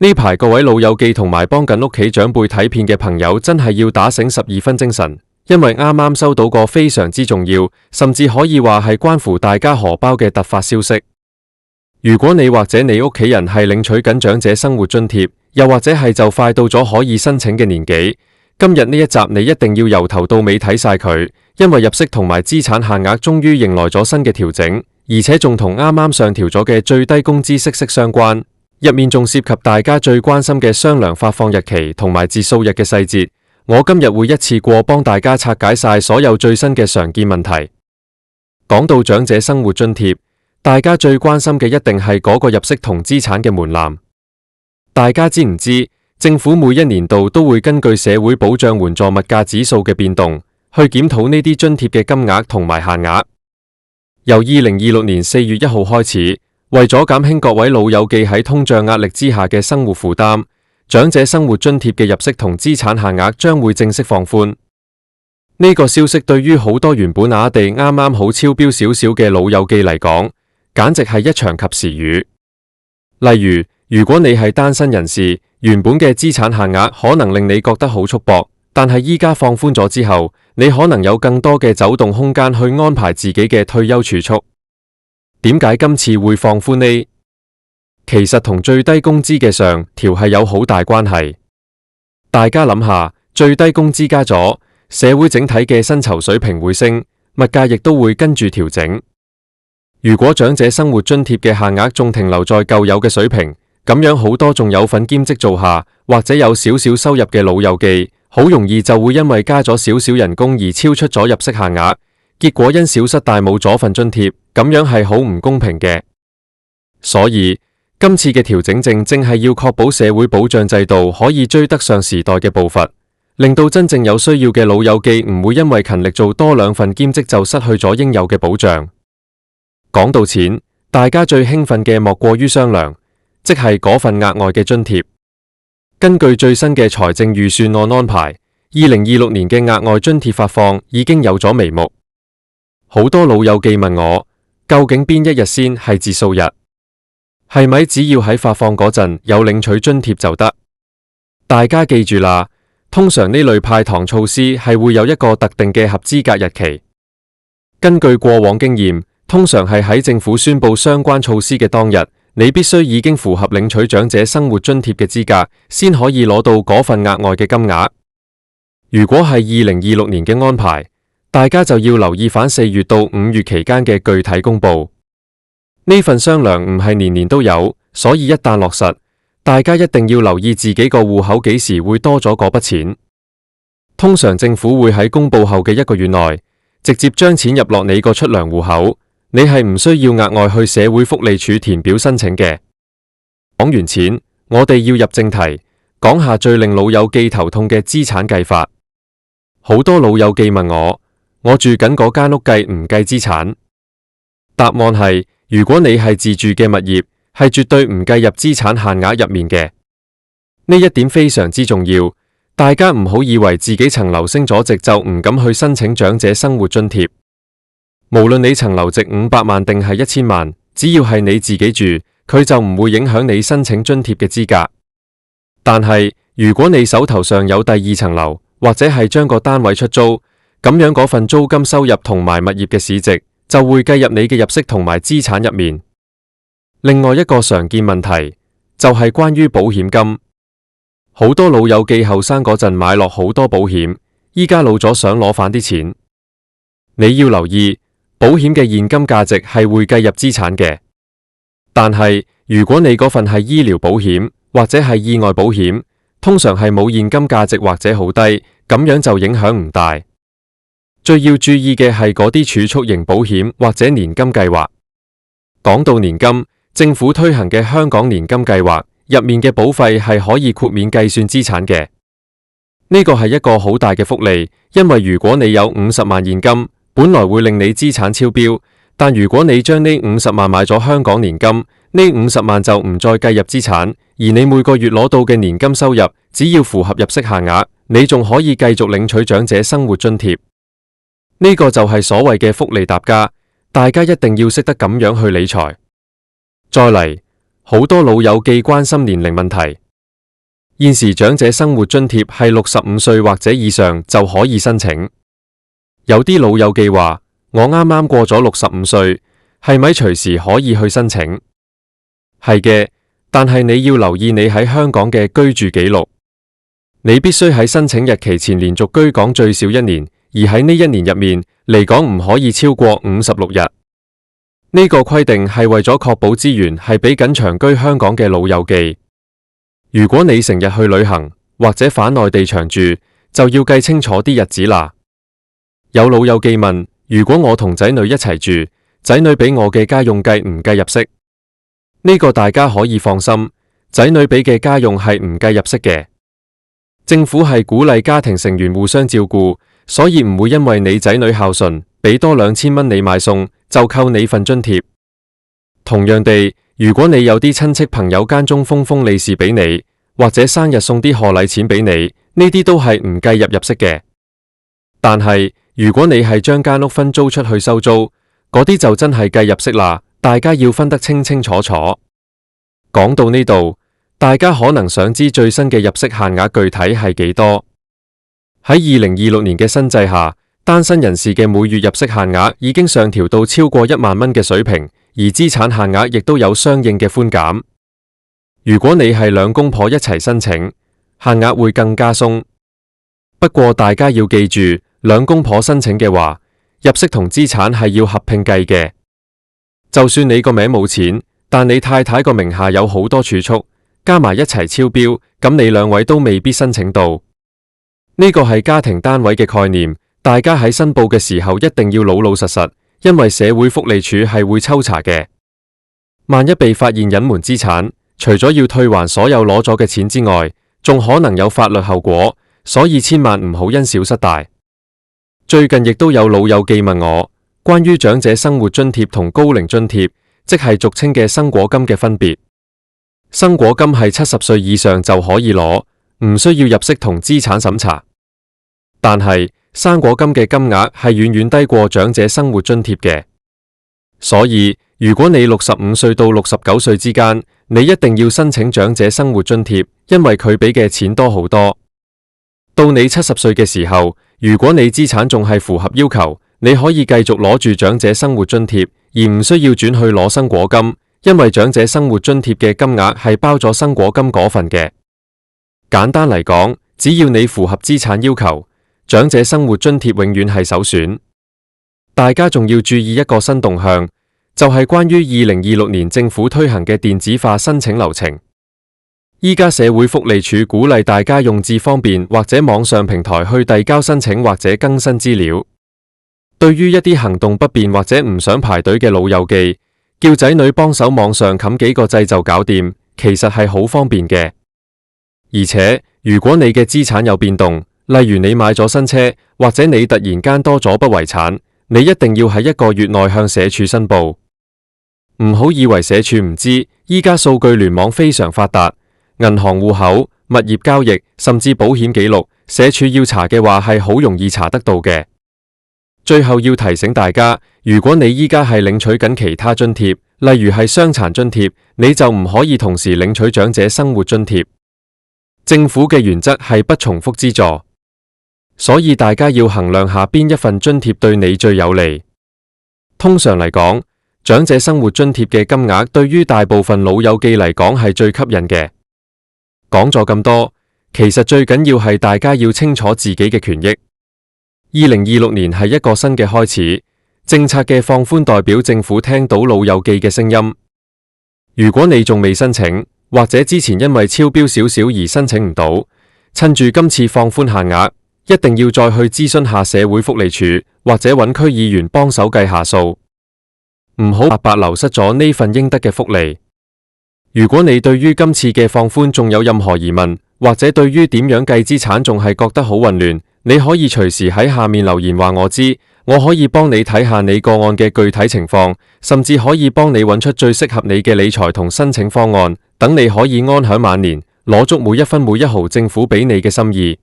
呢排各位老友記同埋幫緊屋企長輩睇片嘅朋友真係要打醒12分精神，因為啱啱收到個非常之重要，甚至可以話係關乎大家荷包嘅突發消息。如果你或者你屋企人係領取緊長者生活津貼，又或者係就快到咗可以申請嘅年紀，今日呢一集你一定要由頭到尾睇晒佢，因為入息同埋資產限額終於迎來咗新嘅調整，而且仲同啱啱上調咗嘅最低工資息息相關。入面仲涉及大家最關心嘅雙糧發放日期同埋截數日嘅細節，我今日會一次過幫大家拆解晒所有最新嘅常見問題。講到長者生活津貼，大家最關心嘅一定係嗰個入息同資產嘅門檻。大家知唔知政府每一年度都會根據社會保障援助物價指數嘅變動，去檢討呢啲津貼嘅金額同埋限額。由2026年4月1號開始，為咗減輕各位老友記喺通脹壓力之下嘅生活負擔，長者生活津貼嘅入息同資產限額將會正式放寬。呢個消息對於好多原本地啱啱好超標少少嘅老友記嚟講，簡直係一場及時雨。例如，如果你係單身人士，原本嘅資產限額可能令你覺得好束縛，但係依家放寬咗之後，你可能有更多嘅走動空間去安排自己嘅退休儲蓄。點解今次會放寬呢？其實同最低工資嘅上調係有好大關係。大家諗下，最低工資加咗，社會整體嘅薪酬水平會升，物價亦都會跟住調整。如果長者生活津貼嘅限額仲停留在舊有嘅水平，咁樣好多仲有份兼職做下，或者有少少收入嘅老友記，好容易就會因為加咗少少人工而超出咗入息限額，結果因小失大冇咗份津貼，咁樣係好唔公平嘅。所以今次嘅調整正係要確保社會保障制度可以追得上時代嘅步伐，令到真正有需要嘅老友記唔會因為勤力做多2份兼職就失去咗應有嘅保障。講到錢，大家最興奮嘅莫過於雙糧，即係嗰份額外嘅津貼。根據最新嘅財政預算案安排，2026年嘅額外津貼發放已經有咗眉目。好多老友記問我，究竟邊一日先係截數日？係咪只要喺發放嗰陣有領取津貼就得？大家記住啦，通常呢類派糖措施係會有一個特定嘅合資格日期。根據過往經驗，通常係喺政府宣布相關措施嘅當日，你必須已經符合領取長者生活津貼嘅資格，先可以攞到嗰份額外嘅金額。如果係2026年嘅安排，大家就要留意返4月到5月期間嘅具體公布。呢份雙糧唔係年年都有，所以一旦落實，大家一定要留意自己個戶口幾時會多咗嗰筆錢。通常政府會喺公布後嘅1個月內，直接將錢入落你個出糧戶口，你係唔需要額外去社會福利署填表申請嘅。講完錢，我哋要入正題，講下最令老友記頭痛嘅資產計法。好多老友記問我住緊嗰間屋計唔計資產？答案係，如果你係自住嘅物業，係絕對唔計入資產限額入面嘅。呢一點非常之重要，大家唔好以為自己層樓升咗值就唔敢去申請長者生活津貼。無論你層樓值500萬定係1000萬，只要係你自己住，佢就唔會影響你申請津貼嘅資格。但係如果你手頭上有第2層樓，或者係將個單位出租，咁樣嗰份租金收入同埋物業嘅市值就會計入你嘅入息同埋資產入面。另外一個常見問題就係關於保險金。好多老友記後生嗰陣買落好多保險，依家老咗想攞返啲錢。你要留意，保險嘅現金價值係會計入資產嘅。但係如果你嗰份係醫療保險或者係意外保險，通常係冇現金價值或者好低，咁樣就影響唔大。最要注意嘅係嗰啲儲蓄型保險或者年金計劃。講到年金，政府推行嘅香港年金計劃入面嘅保費係可以豁免計算資產嘅。呢個係一個好大嘅福利，因為如果你有50萬現金，本來會令你資產超標，但如果你將呢50萬買咗香港年金，呢50萬就唔再計入資產，而你每個月攞到嘅年金收入，只要符合入息限額，你仲可以繼續領取長者生活津貼。呢個就係所謂嘅福利搭加，大家一定要識得咁樣去理財。再嚟，好多老友記關心年齡問題，現時長者生活津貼係65歲或者以上就可以申請。有啲老友記話：我啱啱過咗65歲，係咪隨時可以去申請？係嘅，但係你要留意你喺香港嘅居住記錄，你必須喺申請日期前連續居港最少1年，而喺呢1年入面離港唔可以超過56日。呢個規定係為咗確保資源係俾緊長居香港嘅老友記。如果你成日去旅行或者返內地長住，就要計清楚啲日子啦。有老友記問：如果我同仔女一齊住，仔女俾我嘅家用計唔計入息？呢個大家可以放心，仔女俾嘅家用係唔計入息嘅。政府係鼓勵家庭成員互相照顧，所以唔會因為你仔女孝順，俾多2000蚊你買餸，就扣你份津貼。同樣地，如果你有啲親戚朋友間中封利是俾你，或者生日送啲賀禮錢俾你，呢啲都係唔計入息嘅。但係如果你係將間屋分租出去收租，嗰啲就真係計入息啦，大家要分得清清楚楚。講到呢度，大家可能想知最新嘅入息限額具體係幾多？喺2026年嘅新制下，單身人士嘅每月入息限額已經上調到超過1萬蚊嘅水平，而資產限額亦都有相應嘅寬減。如果你係兩公婆一齊申請，限額會更加鬆。不過大家要記住，兩公婆申請嘅話，入息同資產係要合併計嘅。就算你個名冇錢，但你太太個名下有好多儲蓄，加埋一齊超標，咁你兩位都未必申請到。呢個係家庭單位嘅概念，大家喺申報嘅時候一定要老老實實，因為社會福利署係會抽查嘅。萬一被發現隱瞞資產，除咗要退還所有攞咗嘅錢之外，仲可能有法律後果，所以千萬唔好因小失大。最近亦都有老友記問我，關於長者生活津貼同高齡津貼，即係俗稱嘅生果金嘅分別。生果金係70歲以上就可以攞，唔需要入息同資產審查。但係生果金嘅金額係遠遠低過長者生活津貼嘅，所以如果你65歲到69歲之間，你一定要申請長者生活津貼，因為佢俾嘅錢多好多。到你70歲嘅時候，如果你資產仲係符合要求，你可以繼續攞住長者生活津貼，而唔需要轉去攞生果金，因為長者生活津貼嘅金額係包咗生果金嗰份嘅。簡單嚟講，只要你符合資產要求，長者生活津貼永遠係首選。大家仲要注意一個新動向，就係關於2026年政府推行嘅電子化申請流程。依家社會福利署鼓勵大家用智方便或者網上平台去遞交申請或者更新資料。對於一啲行動不便或者唔想排隊嘅老友記，叫仔女幫手網上冚幾個掣就搞掂，其實係好方便嘅。而且如果你嘅資產有變動，例如你買咗新車，或者你突然間多咗筆遺產，你一定要喺1個月內向社署申報。唔好以為社署唔知，依家數據聯網非常發達，銀行戶口、物業交易，甚至保險記錄，社署要查嘅話係好容易查得到嘅。最後要提醒大家，如果你依家係領取緊其他津貼，例如係傷殘津貼，你就唔可以同時領取長者生活津貼。政府嘅原則係不重複資助。所以大家要衡量下邊一份津貼對你最有利。通常嚟講，長者生活津貼嘅金額對於大部分老友記嚟講係最吸引嘅。講咗咁多，其實最緊要係大家要清楚自己嘅權益。2026年係一個新嘅開始，政策嘅放寬代表政府聽到老友記嘅聲音。如果你仲未申請，或者之前因為超標少少而申請唔到，趁住今次放寬限額，一定要再去諮詢下社會福利署，或者揾區議員幫手計下數，唔好白白流失咗呢份應得嘅福利。如果你對於今次嘅放寬仲有任何疑問，或者對於點樣計資產仲係覺得好混亂，你可以隨時喺下面留言話我知，我可以幫你睇下你個案嘅具體情況，甚至可以幫你揾出最適合你嘅理財同申請方案，等你可以安享晚年，攞足每一分每一毫政府俾你嘅心意。